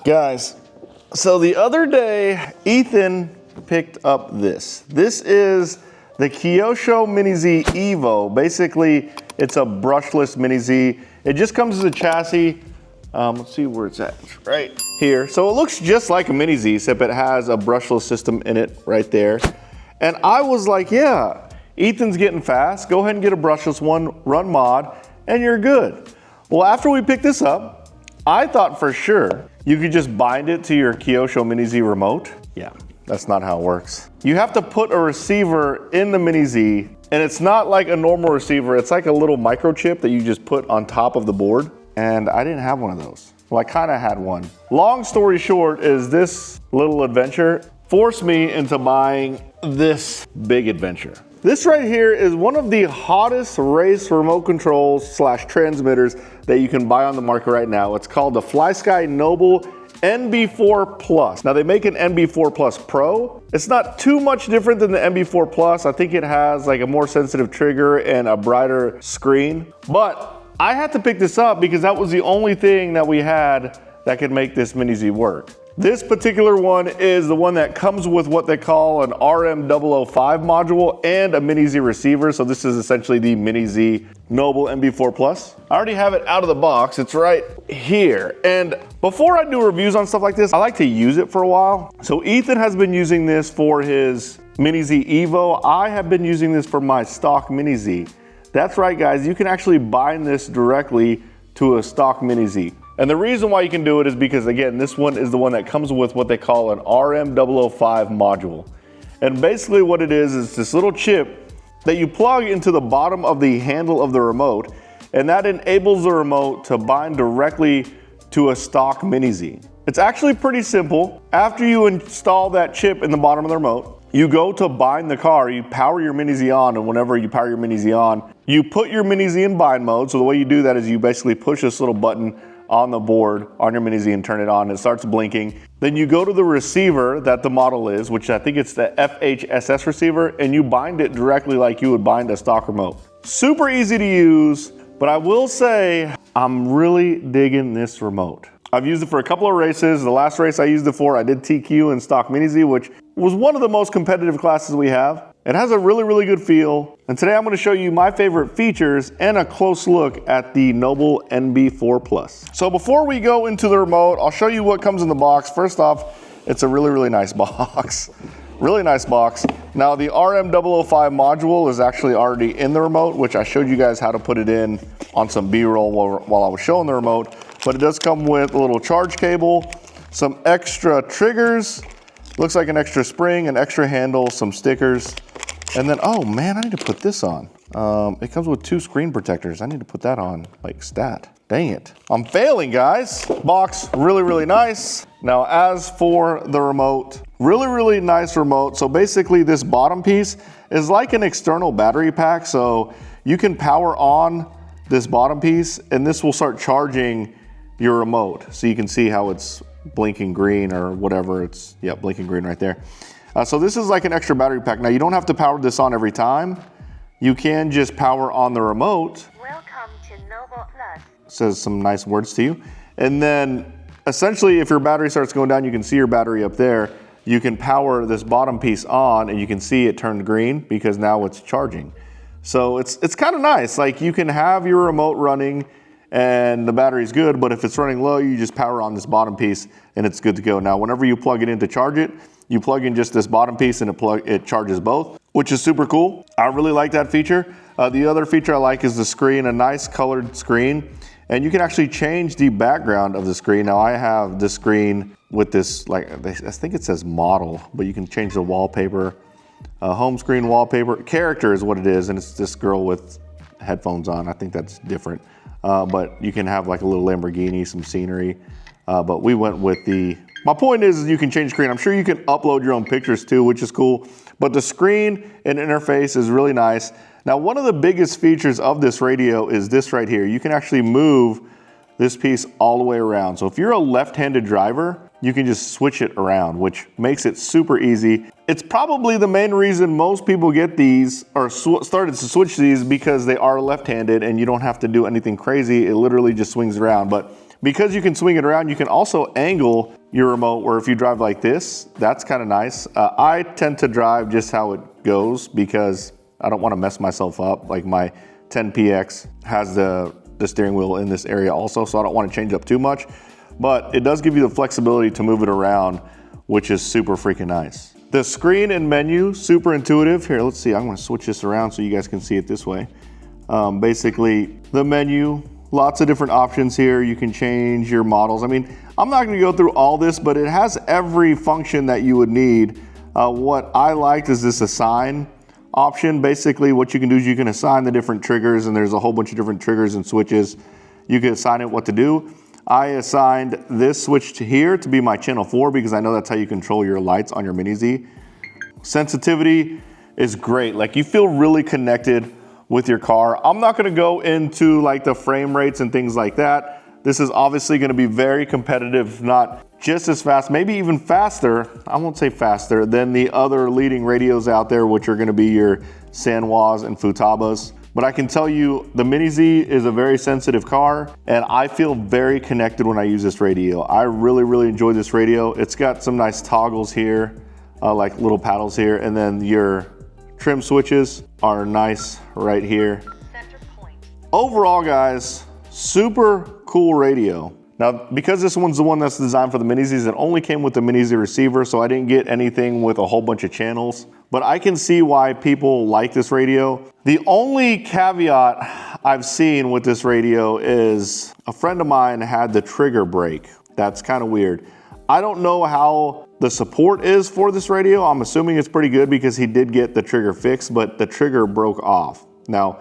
Guys, so the other day, Ethan picked up this. This is the Kyosho Mini Z Evo. Basically, it's a brushless Mini Z. It just comes as a chassis. Let's see where it's at, right here. So it looks just like a Mini Z, except it has a brushless system in it right there. And I was like, yeah, Ethan's getting fast. Go ahead and get a brushless one, run mod, and you're good. Well, after we picked this up, I thought for sure you could just bind it to your Kyosho Mini Z remote. Yeah, that's not how it works. You have to put a receiver in the Mini Z, and it's not like a normal receiver. It's like a little microchip that you just put on top of the board. And I didn't have one of those. Well, I kind of had one. Long story short is this little adventure forced me into buying this big adventure. This right here is one of the hottest race remote controls / transmitters that you can buy on the market right now. It's called the Fly Sky NB4 Plus. Now they make an NB4 Plus Pro. It's not too much different than the NB4 Plus. I think it has like a more sensitive trigger and a brighter screen. But I had to pick this up because that was the only thing that we had that could make this Mini Z work. This particular one is the one that comes with what they call an RM005 module and a Mini Z receiver. So this is essentially the Mini Z Noble NB4 Plus. I already have it out of the box. It's right here. And before I do reviews on stuff like this, I like to use it for a while. So Ethan has been using this for his Mini Z Evo. I have been using this for my stock Mini Z. That's right, guys. You can actually bind this directly to a stock Mini Z. And the reason why you can do it is because, again, this one is the one that comes with what they call an RM005 module. And basically what it is this little chip that you plug into the bottom of the handle of the remote, and that enables the remote to bind directly to a stock Mini Z. It's actually pretty simple. After you install that chip in the bottom of the remote, you go to bind the car, you power your Mini Z on, and whenever you power your Mini Z on, you put your Mini Z in bind mode. So the way you do that is you basically push this little button on the board on your Mini Z and turn it on, and it starts blinking. Then you go to the receiver that the model is, which I think it's the FHSS receiver, and you bind it directly like you would bind a stock remote. Super easy to use, but I will say I'm really digging this remote. I've used it for a couple of races. The last race I used it for, I did TQ and stock Mini Z, which was one of the most competitive classes we have. It has a really, really good feel. And today I'm going to show you my favorite features and a close look at the Noble NB4 Plus. So before we go into the remote, I'll show you what comes in the box. First off, it's a really, really nice box. Really nice box. Now the RM005 module is actually already in the remote, which I showed you guys how to put it in on some B-roll while I was showing the remote. But it does come with a little charge cable, some extra triggers, looks like an extra spring, an extra handle, some stickers. And then, oh man, I need to put this on. It comes with 2 screen protectors. I need to put that on like stat. Dang it. I'm failing, guys. Box, really, really nice. Now, as for the remote, really, really nice remote. So basically this bottom piece is like an external battery pack. So you can power on this bottom piece and this will start charging your remote. So you can see how it's blinking green or whatever. It's, yeah, blinking green right there. So this is like an extra battery pack. Now you don't have to power this on every time. You can just power on the remote. Welcome to Noble Plus. Says some nice words to you. And then essentially if your battery starts going down, you can see your battery up there. You can power this bottom piece on and you can see it turned green because now it's charging. So it's kind of nice. Like you can have your remote running and the battery's good, but if it's running low, you just power on this bottom piece and it's good to go. Now, whenever you plug it in to charge it, you plug in just this bottom piece and it charges both, which is super cool. I really like that feature. The other feature I like is the screen, a nice colored screen, and you can actually change the background of the screen. Now I have this screen with this, like, I think it says model, but you can change the wallpaper, home screen wallpaper. Character is what it is, and it's this girl with headphones on. I think that's different. But you can have like a little Lamborghini, some scenery. But we went with my point is you can change screen. I'm sure you can upload your own pictures too, which is cool. But the screen and interface is really nice. Now, one of the biggest features of this radio is this right here. You can actually move this piece all the way around. So if you're a left-handed driver, you can just switch it around, which makes it super easy. It's probably the main reason most people get these or started to switch these because they are left-handed and you don't have to do anything crazy. It literally just swings around. But because you can swing it around, you can also angle your remote where if you drive like this, that's kind of nice. I tend to drive just how it goes because I don't want to mess myself up. Like my 10PX has the steering wheel in this area also, so I don't want to change up too much. But it does give you the flexibility to move it around, which is super freaking nice. The screen and menu, super intuitive. Here, let's see, I'm gonna switch this around so you guys can see it this way. Basically, the menu, lots of different options here. You can change your models. I mean, I'm not gonna go through all this, but it has every function that you would need. What I liked is this assign option. Basically, what you can do is you can assign the different triggers, and there's a whole bunch of different triggers and switches. You can assign it what to do. I assigned this switch to here to be my channel 4 because I know that's how you control your lights on your Mini Z. Sensitivity is great. Like, you feel really connected with your car. I'm not gonna go into like the frame rates and things like that. This is obviously gonna be very competitive, not just as fast, maybe even faster, I won't say faster, than the other leading radios out there, which are gonna be your Sanwas and Futabas. But I can tell you the Mini Z is a very sensitive car, and I feel very connected when I use this radio. I really, really enjoy this radio. It's got some nice toggles here, like little paddles here, and then your trim switches are nice right here. Center point. Overall, guys, super cool radio. Now, because this one's the one that's designed for the Mini Zs, it only came with the Mini Z receiver, so I didn't get anything with a whole bunch of channels. But I can see why people like this radio. The only caveat I've seen with this radio is a friend of mine had the trigger break. That's kind of weird. I don't know how the support is for this radio. I'm assuming it's pretty good because he did get the trigger fixed, but the trigger broke off. Now,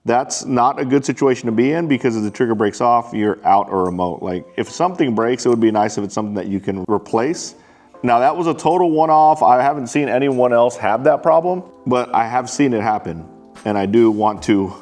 that's not a good situation to be in because if the trigger breaks off, you're out a remote. Like, if something breaks, it would be nice if it's something that you can replace. Now, that was a total one-off. I haven't seen anyone else have that problem, but I have seen it happen, and I do want to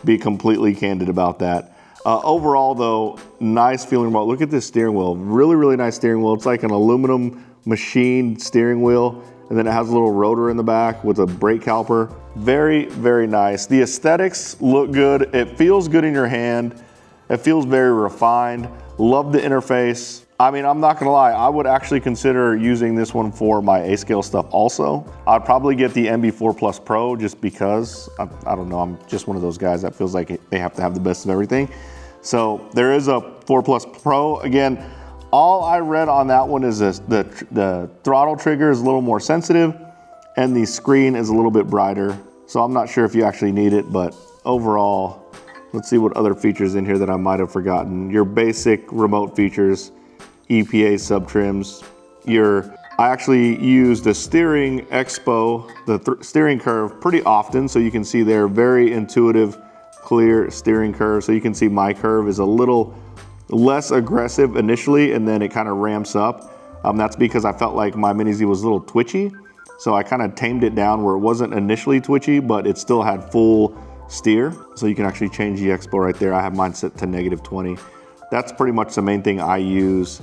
be completely candid about that. Overall, though, nice feeling remote. Look at this steering wheel. Really, really nice steering wheel. It's like an aluminum machined steering wheel, and then it has a little rotor in the back with a brake caliper. Very, very nice. The aesthetics look good. It feels good in your hand. It feels very refined. Love the interface. I mean, I'm not gonna lie, I would actually consider using this one for my A-scale stuff also. I'd probably get the NB4 Plus Pro just because, I don't know, I'm just one of those guys that feels like they have to have the best of everything. So there is a 4 Plus Pro. Again, all I read on that one is the throttle trigger is a little more sensitive and the screen is a little bit brighter. So I'm not sure if you actually need it, but overall, let's see what other features in here that I might have forgotten. Your basic remote features, EPA sub-trims. I actually use the steering expo, the steering curve pretty often, so you can see there, very intuitive, clear steering curve. So you can see my curve is a little less aggressive initially, and then it kind of ramps up. That's because I felt like my Mini Z was a little twitchy, so I kind of tamed it down where it wasn't initially twitchy, but it still had full steer. So you can actually change the expo right there. I have mine set to -20. That's pretty much the main thing I use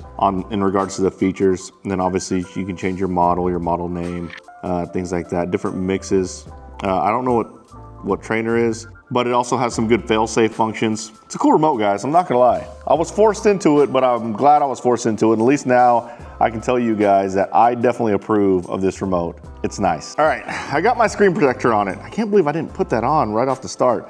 in regards to the features. And then obviously you can change your model name, things like that, different mixes. I don't know what trainer is, but it also has some good fail-safe functions. It's a cool remote, guys, I'm not gonna lie. I was forced into it, but I'm glad I was forced into it. And at least now I can tell you guys that I definitely approve of this remote. It's nice. All right, I got my screen protector on it. I can't believe I didn't put that on right off the start.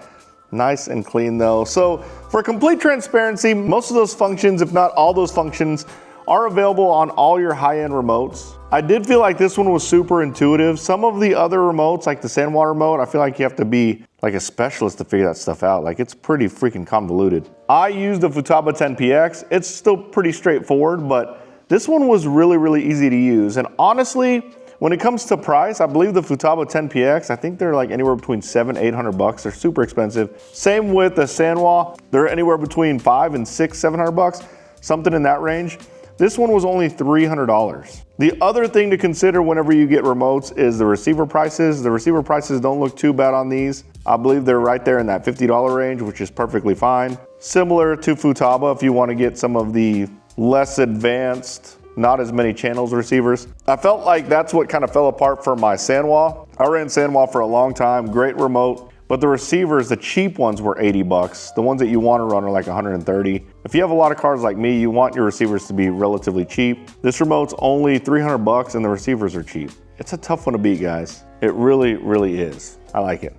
Nice and clean though. So for complete transparency, most of those functions, if not all those functions, are available on all your high-end remotes. I did feel like this one was super intuitive. Some of the other remotes, like the Sanwa remote, I feel like you have to be like a specialist to figure that stuff out. Like, it's pretty freaking convoluted. I used the Futaba 10PX. It's still pretty straightforward, but this one was really, really easy to use. And honestly, when it comes to price, I believe the Futaba 10PX, I think they're like anywhere between $700 to $800. They're super expensive. Same with the Sanwa. They're anywhere between $500 and $700, something in that range. This one was only $300. The other thing to consider whenever you get remotes is the receiver prices. The receiver prices don't look too bad on these. I believe they're right there in that $50 range, which is perfectly fine. Similar to Futaba, if you want to get some of the less advanced, not as many channels receivers. I felt like that's what kind of fell apart for my Sanwa. I ran Sanwa for a long time, great remote, but the receivers, the cheap ones were 80 bucks. The ones that you want to run are like 130. If you have a lot of cars like me, you want your receivers to be relatively cheap. This remote's only 300 bucks and the receivers are cheap. It's a tough one to beat, guys. It really, really is. I like it.